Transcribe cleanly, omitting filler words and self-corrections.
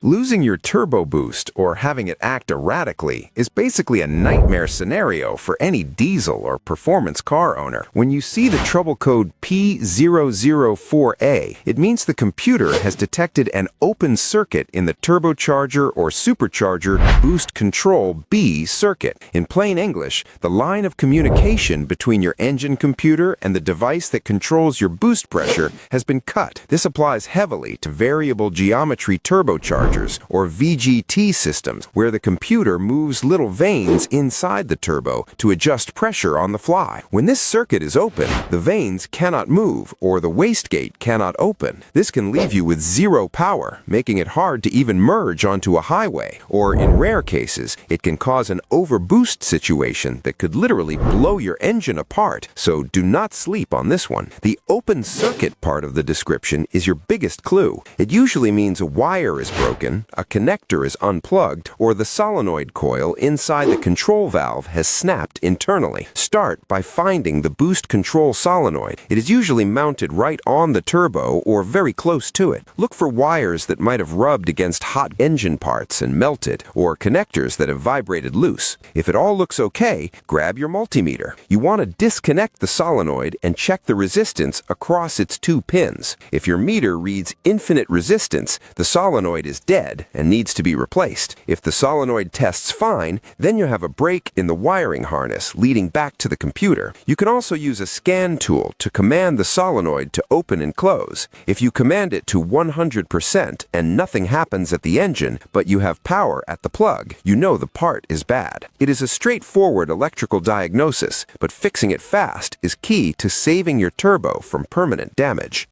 Losing your turbo boost or having it act erratically is basically a nightmare scenario for any diesel or performance car owner. When you see the trouble code P004A, it means the computer has detected an open circuit in the turbocharger or supercharger boost control B circuit. In plain English, the line of communication between your engine computer and the device that controls your boost pressure has been cut. This applies heavily to variable geometry turbochargers or VGT systems, where the computer moves little vanes inside the turbo to adjust pressure on the fly. When this circuit is open, the vanes cannot move or the wastegate cannot open. This can leave you with zero power, making it hard to even merge onto a highway, or in rare cases, it can cause an overboost situation that could literally blow your engine apart, so do not sleep on this one. The open circuit part of the description is your biggest clue. It usually means a wire is broken, a connector is unplugged, or the solenoid coil inside the control valve has snapped internally. Start by finding the boost control solenoid. It is usually mounted right on the turbo or very close to it. Look for wires that might have rubbed against hot engine parts and melted, or connectors that have vibrated loose. If it all looks okay, grab your multimeter. You want to disconnect the solenoid and check the resistance across its two pins. If your meter reads infinite resistance, the solenoid is dead and needs to be replaced. If the solenoid tests fine, then you have a break in the wiring harness leading back to the computer. You can also use a scan tool to command the solenoid to open and close. If you command it to 100% and nothing happens at the engine, but you have power at the plug, you know the part is bad. It is a straightforward electrical diagnosis, but fixing it fast is key to saving your turbo from permanent damage.